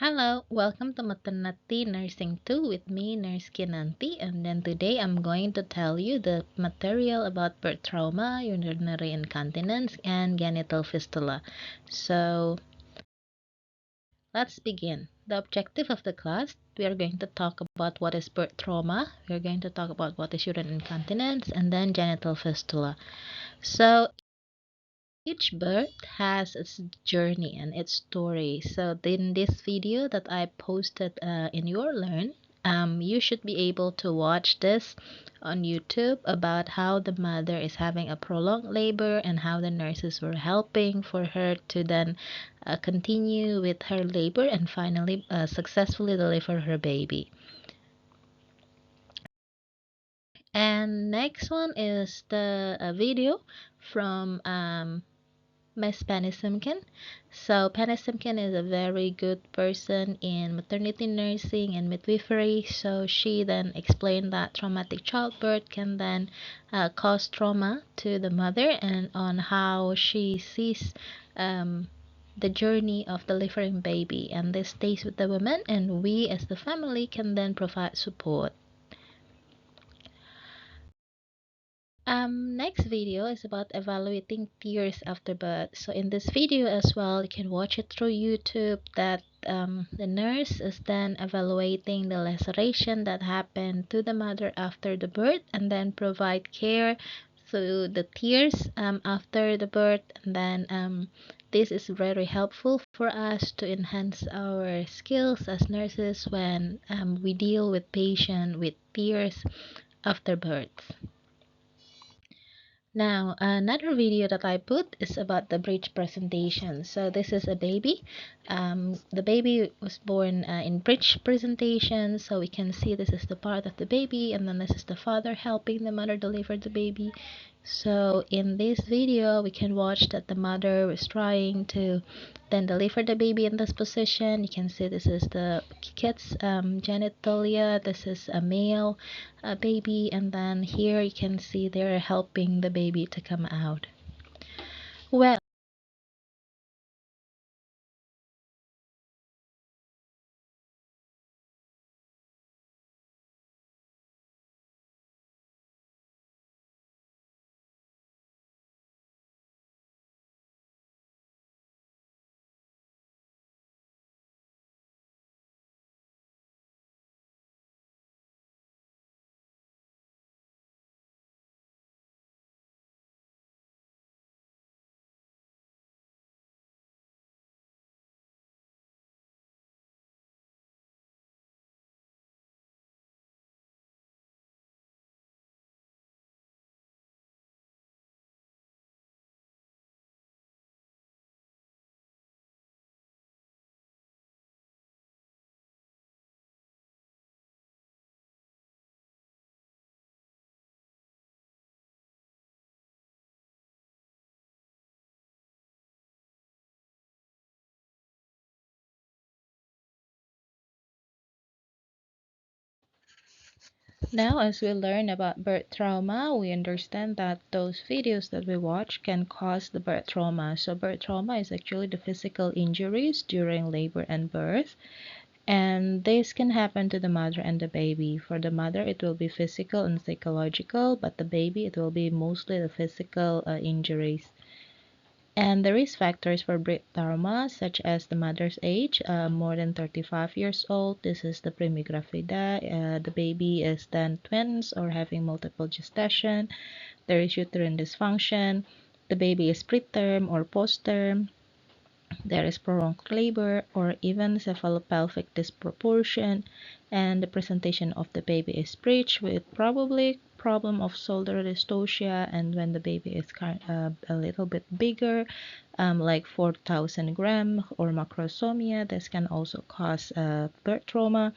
Hello, welcome to Maternity Nursing 2 with me, Nurse Kinanti, and then today I'm going to tell you the material about birth trauma, urinary incontinence, and genital fistula. So, let's begin. The objective of the class, we are going to talk about what is birth trauma, we are going to talk about what is urinary incontinence, and then genital fistula. So, each birth has its journey and its story. So in this video that I posted in your Learn, you should be able to watch this on YouTube about how the mother is having a prolonged labor and how the nurses were helping for her to then continue with her labor and finally successfully deliver her baby. And next one is the video from Miss Penny Simkin. So Penny Simkin is a very good person in maternity nursing and midwifery. So she then explained that traumatic childbirth can then cause trauma to the mother and on how she sees the journey of delivering baby. And this stays with the woman, and we as the family can then provide support. Next video is about evaluating tears after birth. So in this video as well, you can watch it through YouTube that the nurse is then evaluating the laceration that happened to the mother after the birth and then provide care through the tears after the birth. And then this is very helpful for us to enhance our skills as nurses when we deal with patient with tears after birth. Now, another video that I put is about the bridge presentation. So this is a baby. The baby was born in bridge presentation. So we can see this is the part of the baby, and then this is the father helping the mother deliver the baby. So in this video, we can watch that the mother was trying to then deliver the baby in this position. You can see this is the kid's genitalia. This is a male baby, and then here you can see they're helping the baby to come out. Well, now as we learn about birth trauma, we understand that those videos that we watch can cause the birth trauma. So birth trauma is actually the physical injuries during labor and birth. And this can happen to the mother and the baby. For the mother, it will be physical and psychological, but the baby, it will be mostly the physical injuries. And the risk factors for birth trauma, such as the mother's age, more than 35 years old. This is the primigravida. The baby is then twins or having multiple gestation. There is uterine dysfunction. The baby is preterm or postterm. There is prolonged labor or even cephalopelvic disproportion, and the presentation of the baby is breech with probably problem of shoulder dystocia, and when the baby is a little bit bigger, like 4,000 gram or macrosomia, this can also cause birth trauma,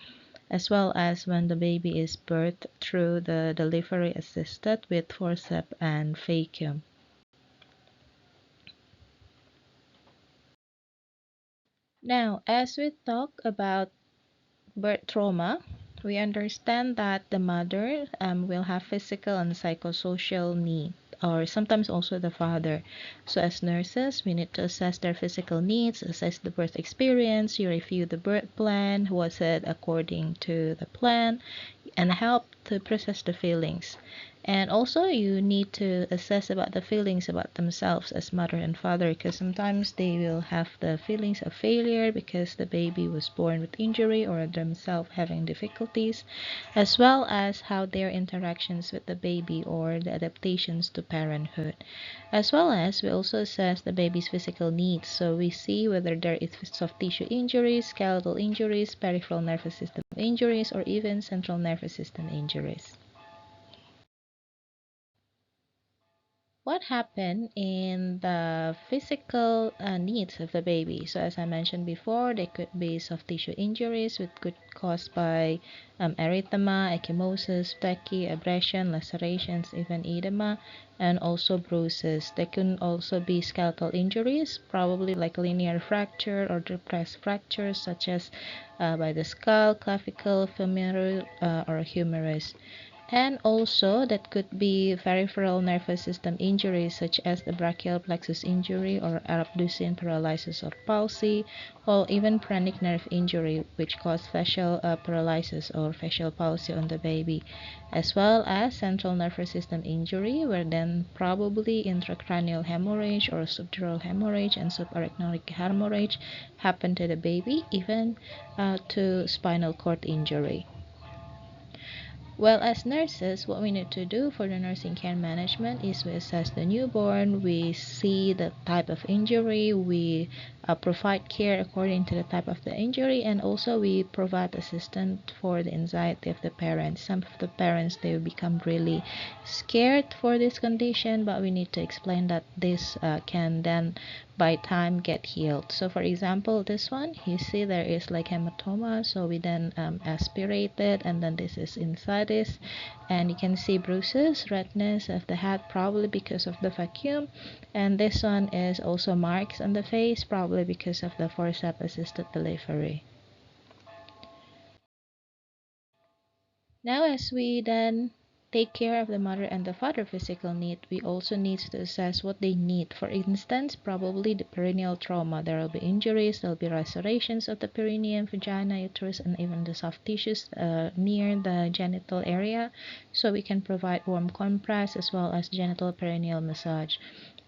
as well as when the baby is birthed through the delivery assisted with forceps and vacuum. Now, as we talk about birth trauma, We understand that the mother will have physical and psychosocial need, or sometimes also the father. So as nurses, we need to assess their physical needs, assess the birth experience, you review the birth plan, was it according to the plan, and help to process the feelings. And also you need to assess about the feelings about themselves as mother and father, because sometimes they will have the feelings of failure because the baby was born with injury or themselves having difficulties, as well as how their interactions with the baby or the adaptations to parenthood. As well as we also assess the baby's physical needs, so we see whether there is soft tissue injuries, skeletal injuries, peripheral nervous system injuries, or even central nervous system injuries. What happened in the physical needs of the baby? So as I mentioned before, there could be soft tissue injuries which could caused by erythema, ecchymosis, tachy, abrasion, lacerations, even edema, and also bruises. There can also be skeletal injuries, probably like linear fracture or depressed fractures such as by the skull, clavicle, femoral, or humerus. And also that could be peripheral nervous system injuries such as the brachial plexus injury or rhabdoid paralysis or palsy, or even phrenic nerve injury which cause facial paralysis or facial palsy on the baby, as well as central nervous system injury where then probably intracranial hemorrhage or subdural hemorrhage and subarachnoid hemorrhage happen to the baby, even to spinal cord injury. Well, as nurses, what we need to do for the nursing care management is we assess the newborn, we see the type of injury, we provide care according to the type of the injury, and also we provide assistance for the anxiety of the parents. Some of the parents, they become really scared for this condition, but we need to explain that this can then by time get healed. So for example, this one, you see there is like hematoma, so we then aspirate it, and then this is inside this, and you can see bruises, redness of the head, probably because of the vacuum, and this one is also marks on the face, probably because of the forceps assisted delivery. Now, as we then take care of the mother and the father physical need, we also need to assess what they need. For instance, probably the perineal trauma. There will be injuries, there will be lacerations of the perineum, vagina, uterus, and even the soft tissues near the genital area. So we can provide warm compress as well as genital perineal massage.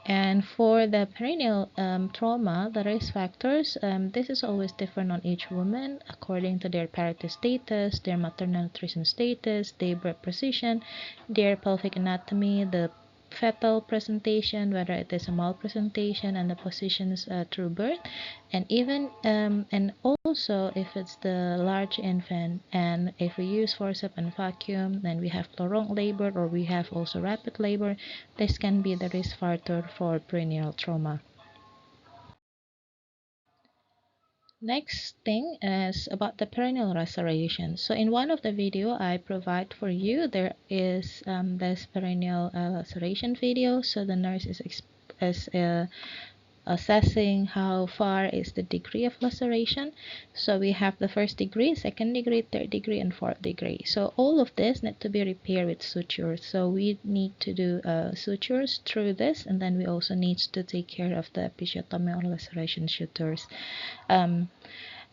And for the perineal trauma, the risk factors, this is always different on each woman according to their parity status, their maternal nutrition status, their birth position, their pelvic anatomy, the fetal presentation, whether it is a malpresentation, and the positions through birth, and even and also if it's the large infant, and if we use forceps and vacuum, then we have prolonged labor or we have also rapid labor, this can be the risk factor for perineal trauma. Next thing is about the perineal laceration. So in one of the video I provide for you, there is this perineal laceration video. So the nurse is assessing how far is the degree of laceration. So we have the first degree, second degree, third degree, and fourth degree. So all of this need to be repaired with sutures. So we need to do sutures through this, and then we also need to take care of the episiotomy or laceration sutures. Um,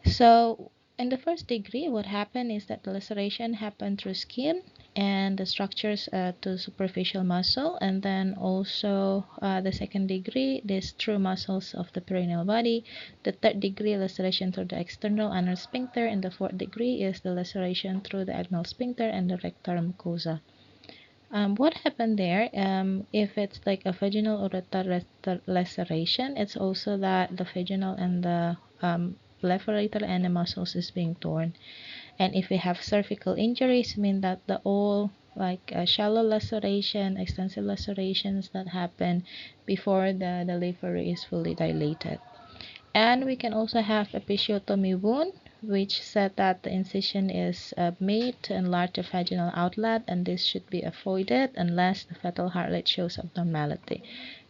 so in the first degree, what happened is that the laceration happened through skin and the structures to superficial muscle, and then also the second degree, this through muscles of the perineal body. The third degree, laceration through the external anal sphincter, and the fourth degree is the laceration through the anal sphincter and the rectal mucosa. What happened there? If it's like a vaginal or rectal laceration, it's also that the vaginal and the levator and the muscles is being torn. And if we have cervical injuries, mean that the all like shallow laceration, extensive lacerations that happen before the delivery is fully dilated. And we can also have episiotomy wound, which said that the incision is made to enlarge the vaginal outlet, and this should be avoided unless the fetal heart rate shows abnormality.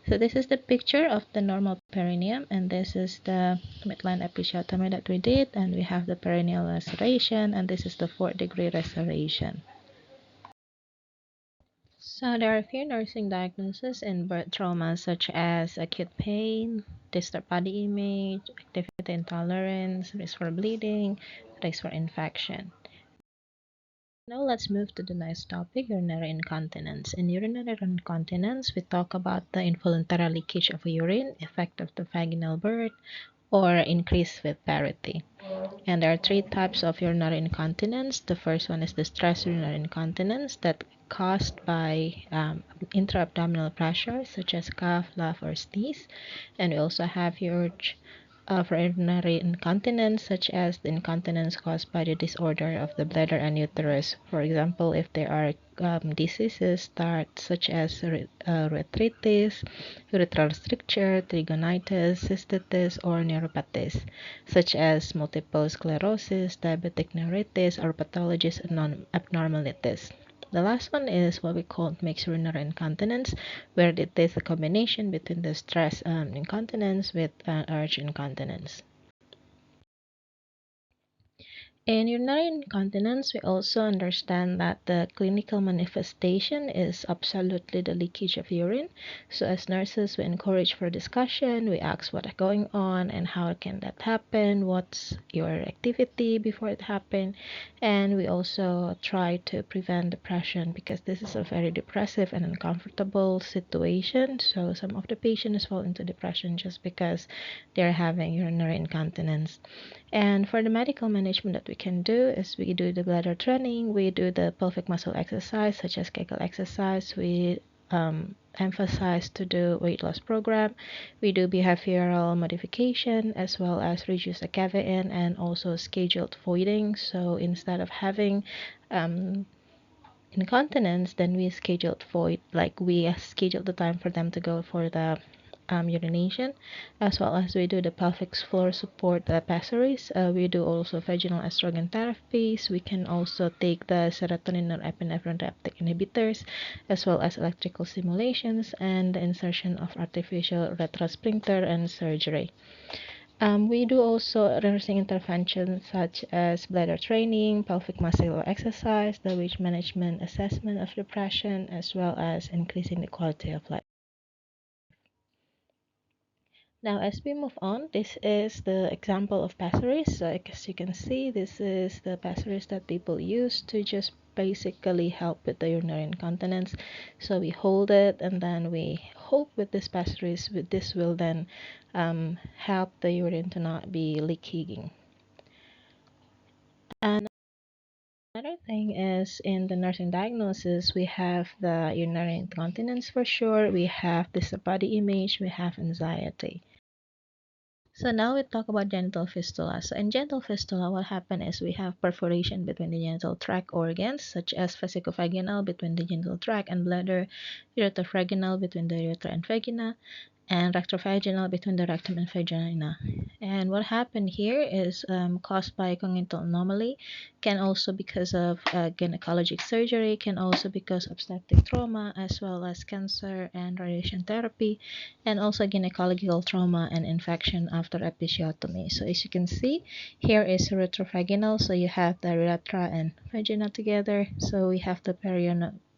So this is the picture of the normal perineum, and this is the midline episiotomy that we did, and we have the perineal laceration, and this is the 4th-degree restoration. So there are a few nursing diagnoses in birth trauma, such as acute pain, disturbed body image, activity intolerance, risk for bleeding, risk for infection. Now let's move to the next topic, urinary incontinence. In urinary incontinence, we talk about the involuntary leakage of urine, effect of the vaginal birth, or increase with parity. And there are three types of urinary incontinence. The first one is the stress urinary incontinence that caused by intra-abdominal pressure, such as cough, laugh, or sneeze. And we also have urge for urinary incontinence, such as the incontinence caused by the disorder of the bladder and uterus. For example, if there are diseases such as urethritis, urethral stricture, trigonitis, cystitis, or neuropathies, such as multiple sclerosis, diabetic neuritis, or pathologies abnormalities. The last one is what we call mixed urinary incontinence, where it is a combination between the stress incontinence with urge incontinence. In urinary incontinence, we also understand that the clinical manifestation is absolutely the leakage of urine. So as nurses, we encourage for discussion. We ask what's going on and how can that happen, what's your activity before it happened. And we also try to prevent depression because this is a very depressive and uncomfortable situation. So some of the patients fall into depression just because they're having urinary incontinence. And for the medical management that we can do is we do the bladder training, we do the pelvic muscle exercise such as Kegel exercise, we emphasize to do weight loss program, we do behavioral modification as well as reduce the caveat and also scheduled voiding. So instead of having incontinence, then we scheduled void, like we scheduled the time for them to go for the urination, as well as we do the pelvic floor support pessaries. We do also vaginal estrogen therapies. We can also take the serotonin or epinephrine reuptake inhibitors, as well as electrical stimulations and the insertion of artificial retrosphincter and surgery. We do also nursing interventions such as bladder training, pelvic muscle exercise, the weight management assessment of depression, as well as increasing the quality of life. Now, as we move on, this is the example of pessaries. So as you can see, this is the pessaries that people use to just basically help with the urinary incontinence. So we hold it and then we hope with this pessaries, with this will then help the urine to not be leaking. And another thing is in the nursing diagnosis, we have the urinary incontinence for sure, we have this body image, we have anxiety. So now we talk about genital fistula. So in genital fistula, what happens is we have perforation between the genital tract organs, such as vesicovaginal between the genital tract and bladder, ureterovaginal between the urethra and vagina, and rectovaginal between the rectum and vagina. And what happened here is caused by congenital anomaly, can also because of gynecologic surgery, can also because of septic trauma, as well as cancer and radiation therapy, and also gynecological trauma and infection after episiotomy. So as you can see, here is retrovaginal, so you have the urethra and vagina together. So we have the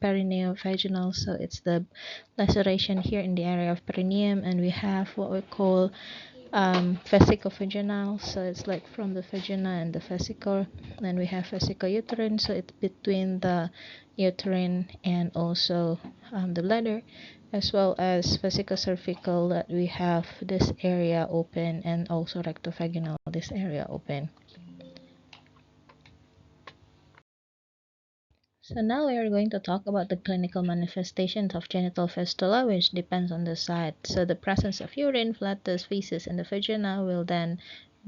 perineovaginal, so it's the laceration here in the area of perineum, and we have what we call vesicovaginal, so it's like from the vagina and the vesicle. Then we have vesicouterine, so it's between the uterine and also the bladder, as well as vesicocervical, that we have this area open, and also rectovaginal, this area open. So now we are going to talk about the clinical manifestations of genital fistula, which depends on the site. So the presence of urine, flatus, feces in the vagina will then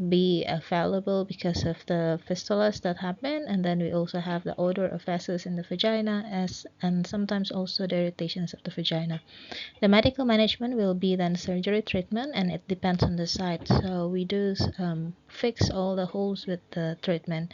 be available because of the fistulas that happen, and then we also have the odor of feces in the vagina, as and sometimes also the irritations of the vagina. The medical management will be then surgery treatment, and it depends on the site. So we do fix all the holes with the treatment.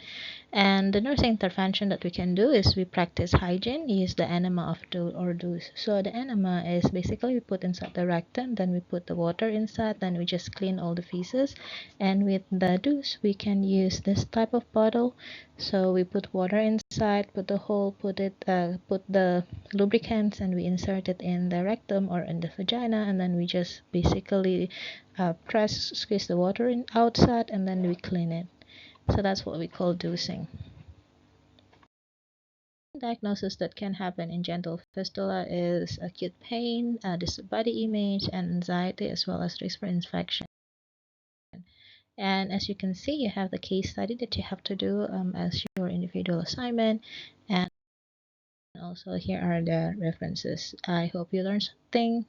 And the nursing intervention that we can do is we practice hygiene, use the enema of do or douche. So the enema is basically we put inside the rectum, then we put the water inside, then we just clean all the feces. And with the douche, we can use this type of bottle. So we put water inside, put the hole, put the lubricants, and we insert it in the rectum or in the vagina, and then we just basically squeeze the water in outside, and then we clean it. So that's what we call dosing. Diagnosis that can happen in genital fistula is acute pain, distant body image, and anxiety, as well as risk for infection. And as you can see, you have the case study that you have to do as your individual assignment. And also here are the references. I hope you learned something.